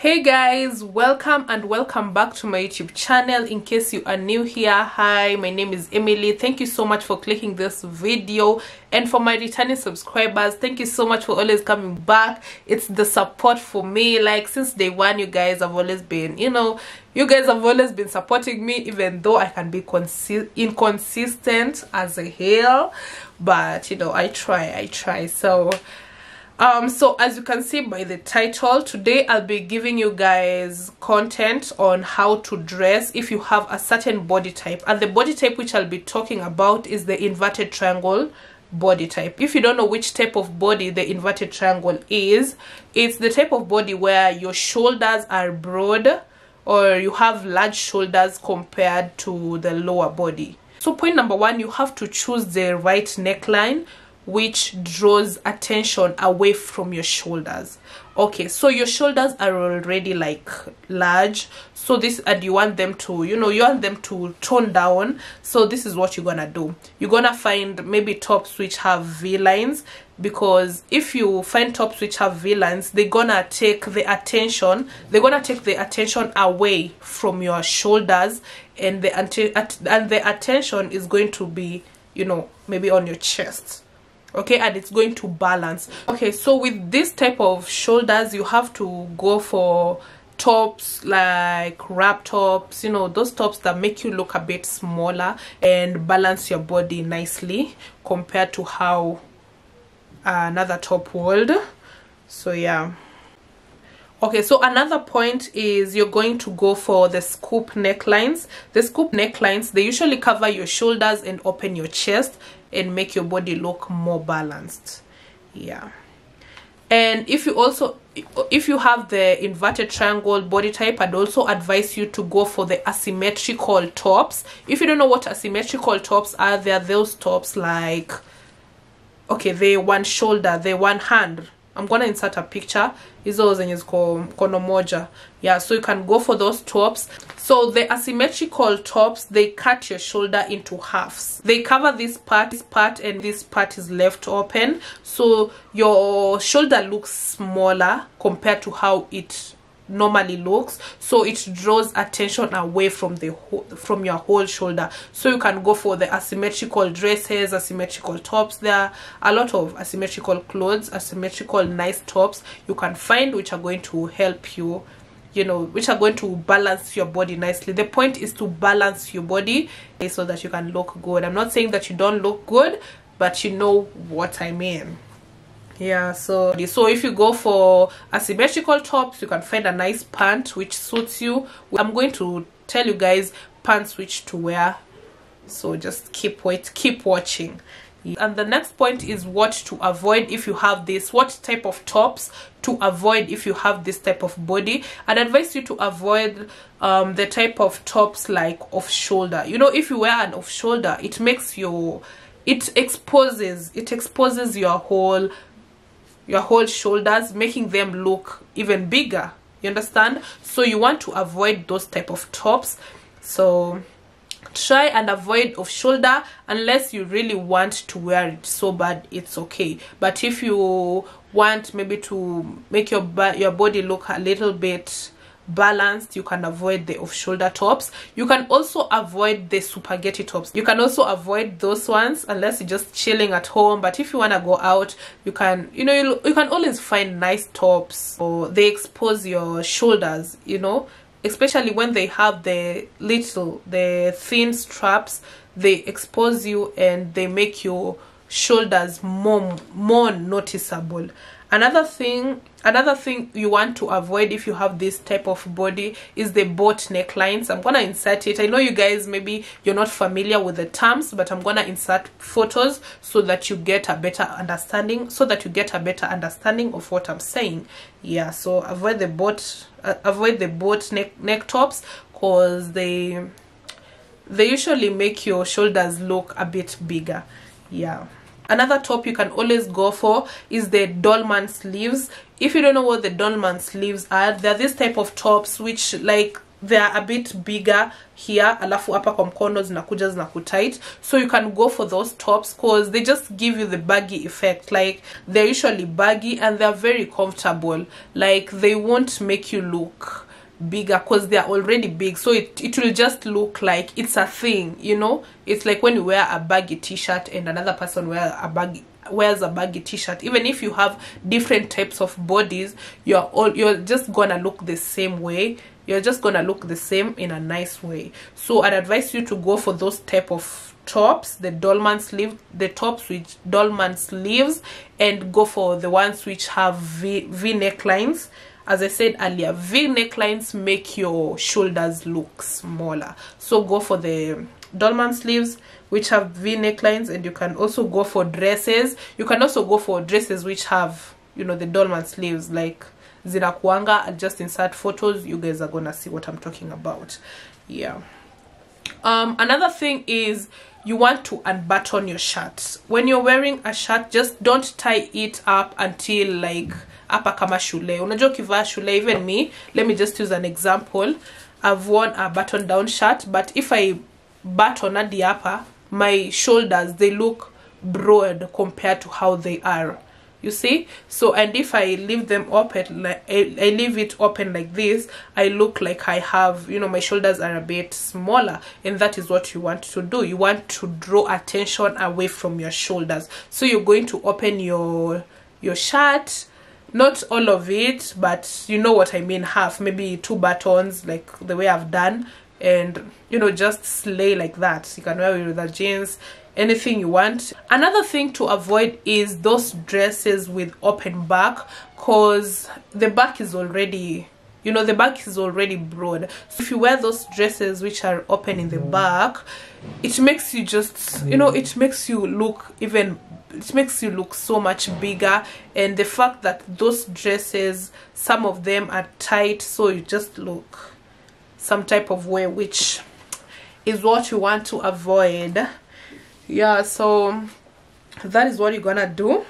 Hey guys, welcome back to my YouTube channel. In case you are new here, hi, my name is Emily. Thank you so much for clicking this video, and for my returning subscribers, thank you so much for always coming back. It's the support for me. Like since day one, you guys have always been, you guys have always been supporting me, even though I can be inconsistent as a hell, but I try. So as you can see by the title, today I'll be giving you guys content on how to dress if you have a certain body type, and the body type which I'll be talking about is the inverted triangle body type. If you don't know which type of body the inverted triangle is, it's the type of body where your shoulders are broad, or you have large shoulders compared to the lower body. So point number one, you have to choose the right neckline which draws attention away from your shoulders. Okay, so your shoulders are already like large, so this, and you want them to, you want them to tone down. So this is what you're gonna do. You're gonna find maybe tops which have V-lines, because if you find tops which have V-lines, they're gonna take the attention away from your shoulders, and the attention is going to be, maybe on your chest. Okay, and it's going to balance. Okay, so with this type of shoulders, you have to go for tops like wrap tops, those tops that make you look a bit smaller and balance your body nicely compared to how another top would. So yeah. Okay, so another point is you're going to go for the scoop necklines. The scoop necklines, they usually cover your shoulders and open your chest and make your body look more balanced. Yeah. And if you have the inverted triangle body type, I'd also advise you to go for the asymmetrical tops. If you don't know what asymmetrical tops are, they're those tops like, okay, they one shoulder, they one hand. I'm gonna insert a picture. Hizo zenye ziko mkono moja. Yeah, so you can go for those tops. So the asymmetrical tops, they cut your shoulder into halves. They cover this part, and this part is left open. So your shoulder looks smaller compared to how it normally looks, so it draws attention away from your whole shoulder. So you can go for the asymmetrical dresses, asymmetrical tops. There are a lot of asymmetrical clothes, asymmetrical nice tops you can find, which are going to help you, which are going to balance your body nicely. The point is to balance your body so that you can look good. I'm not saying that you don't look good, but you know what I mean. Yeah, so if you go for asymmetrical tops, you can find a nice pant which suits you. I'm going to tell you guys pants which to wear, so just keep watching. And the next point is what to avoid if you have this, what type of tops to avoid if you have this type of body. I'd advise you to avoid the type of tops like off shoulder. If you wear an off shoulder, it exposes your whole shoulders, making them look even bigger. You understand? So you want to avoid those type of tops. So try and avoid off shoulder unless you really want to wear it so bad, it's okay. But if you want maybe to make your body look a little bit balanced, you can avoid the off-shoulder tops. You can also avoid the spaghetti tops. You can also avoid those ones unless you're just chilling at home. But if you want to go out, you can you can always find nice tops, or they expose your shoulders, especially when they have the thin straps. They expose you and they make your shoulders more noticeable. Another thing you want to avoid if you have this type of body is the boat necklines. I'm gonna insert it. I know you guys, maybe you're not familiar with the terms, but I'm gonna insert photos so that you get a better understanding of what I'm saying. Yeah, so avoid the boat neck tops, because they usually make your shoulders look a bit bigger. Yeah. Another top you can always go for is the dolman sleeves. If you don't know what the dolman sleeves are, they're this type of tops which, like, they are a bit bigger here, alafu hapa kwa mkono zinakuja zinakutight, so you can go for those tops because they just give you the baggy effect. Like, they're usually baggy and they're very comfortable. Like, they won't make you look bigger because they're already big, so it will just look like it's a thing, you know. It's like when you wear a baggy t-shirt and another person wears a baggy t-shirt. Even if you have different types of bodies, you're just gonna look the same way. You're just gonna look the same in a nice way. So I'd advise you to go for those type of tops, the dolman sleeve, the tops with dolman sleeves, and go for the ones which have V necklines. As I said earlier, V necklines make your shoulders look smaller, so go for the dolman sleeves which have V necklines. And you can also go for dresses. You can also go for dresses which have, you know, the dolman sleeves, like zinakuanga. I'll just insert photos, you guys are gonna see what I'm talking about. Yeah. Another thing is you want to unbutton your shirt. When you're wearing a shirt, just don't tie it up until like hapa kama shule. Unajua ukivaa shule, even me, let me just use an example. I've worn a button down shirt, but if I button hadi hapa, my shoulders, they look broad compared to how they are, you see. So, and if I leave them open, like I leave it open like this, I look like I have, you know, my shoulders are a bit smaller, and that is what you want to do. You want to draw attention away from your shoulders. So you're going to open your shirt, not all of it, but you know what I mean, half, maybe 2 buttons, like the way I've done, and you know, just slay like that. You can wear it with the jeans, anything you want. Another thing to avoid is those dresses with open back, because the back is already, you know, the back is already broad. So if you wear those dresses which are open in the back, it makes you just, you know, it makes you look so much bigger. And the fact that those dresses, some of them are tight, so you just look some type of way, which is what you want to avoid. Yeah, so that is what you're gonna do.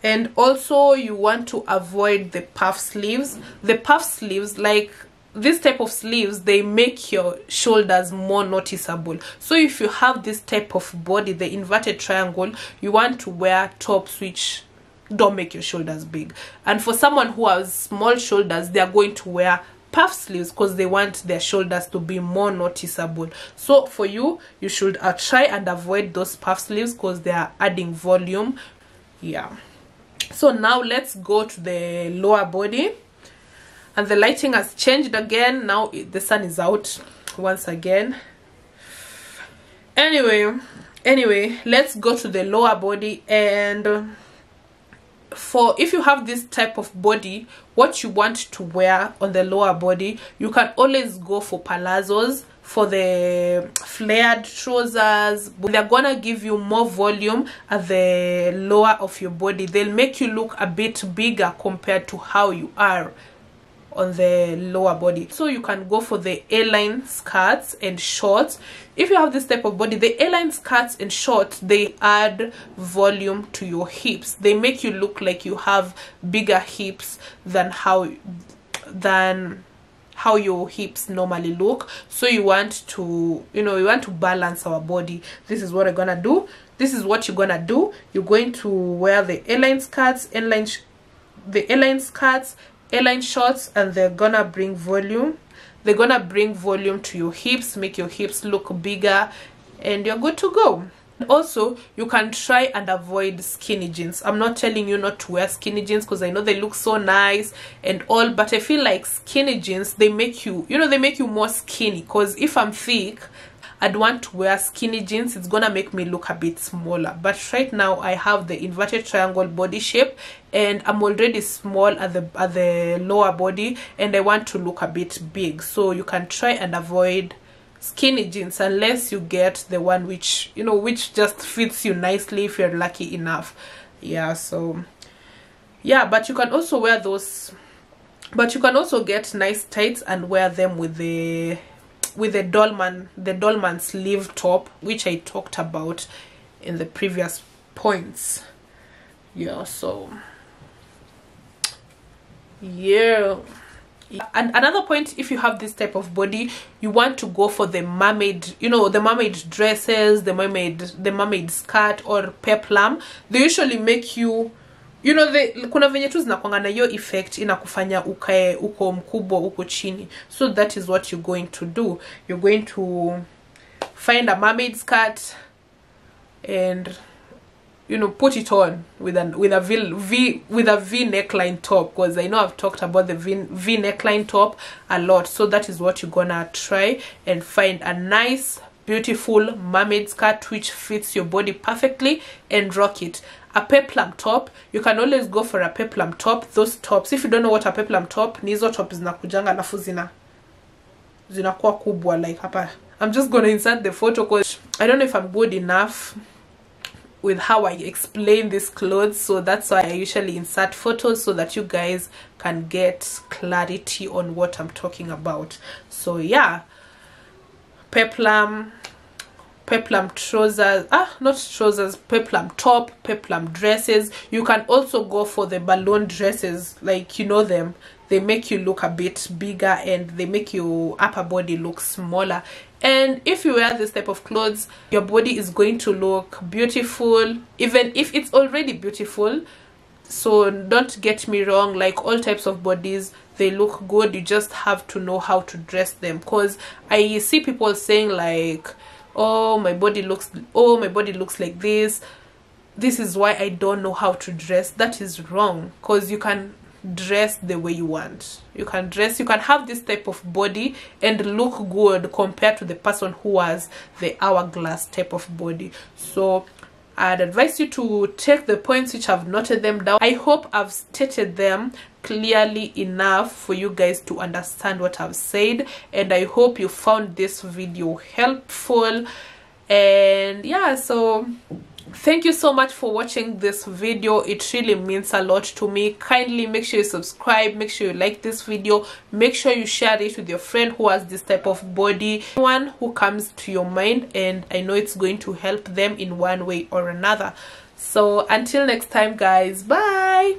And also you want to avoid the puff sleeves. The puff sleeves, like this type of sleeves, they make your shoulders more noticeable. So if you have this type of body, the inverted triangle, you want to wear tops which don't make your shoulders big. And for someone who has small shoulders, they are going to wear puff sleeves because they want their shoulders to be more noticeable. So for you, you should try and avoid those puff sleeves because they are adding volume. Yeah. So now let's go to the lower body. And the lighting has changed again. Now the sun is out once again. Anyway, let's go to the lower body. And for if you have this type of body, what you want to wear on the lower body, you can always go for palazzos, for the flared trousers. They're gonna give you more volume at the lower of your body. They'll make you look a bit bigger compared to how you are on the lower body. So you can go for the A-line skirts and shorts. If you have this type of body, the A-line skirts and shorts, they add volume to your hips. They make you look like you have bigger hips than how your hips normally look. So you want to, you know, you want to balance our body. This is what I'm gonna do. This is what you're gonna do. You're going to wear the A-line skirts, A-line shorts, and they're gonna bring volume. They're gonna bring volume to your hips, make your hips look bigger, and you're good to go. Also, you can try and avoid skinny jeans. I'm not telling you not to wear skinny jeans because I know they look so nice and all, but I feel like skinny jeans, they make you, you know, they make you more skinny. Because if I'm thick, I'd want to wear skinny jeans. It's gonna make me look a bit smaller. But right now I have the inverted triangle body shape and I'm already small at the lower body, and I want to look a bit big. So you can try and avoid skinny jeans unless you get the one which, you know, which just fits you nicely if you're lucky enough. Yeah, so yeah, but you can also wear those, but you can also get nice tights and wear them with the dolman sleeve top, which I talked about in the previous points. Yeah, so yeah, And another point, if you have this type of body, you want to go for the mermaid, you know, the mermaid dresses, the mermaid skirt or peplum. They usually make you, you know, kuna venye tu zinakuanga na hiyo effect inakufanya ukae uko mkubwa uko chini. So that is what you're going to do. You're going to find a mermaid skirt and, you know, put it on with a V neckline top, because I know I've talked about the V neckline top a lot. So that is what you're gonna try, and find a nice beautiful mermaid skirt which fits your body perfectly and rock it. A peplum top, you can always go for a peplum top. Those tops, if you don't know what a peplum top, ni hizo top zinakujanga alafu zinakuwa kubwa like hapa. I'm just gonna insert the photo because I don't know if I'm good enough with how I explain these clothes, so that's why I usually insert photos so that you guys can get clarity on what I'm talking about. So yeah, peplum trousers, not trousers, peplum top, peplum dresses. You can also go for the balloon dresses, like, you know them, they make you look a bit bigger and they make your upper body look smaller. And if you wear this type of clothes, your body is going to look beautiful, even if it's already beautiful. So don't get me wrong, like all types of bodies, they look good. You just have to know how to dress them, because I see people saying like, oh my body looks like this is why I don't know how to dress. That is wrong, because you can dress the way you want. You can have this type of body and look good compared to the person who has the hourglass type of body. So I'd advise you to take the points which I've noted them down. I hope I've stated them clearly enough for you guys to understand what I've said, and I hope you found this video helpful. And yeah, so thank you so much for watching this video. It really means a lot to me. Kindly make sure you subscribe, make sure you like this video, make sure you share it with your friend who has this type of body, one who comes to your mind, and I know it's going to help them in one way or another. So until next time guys, bye.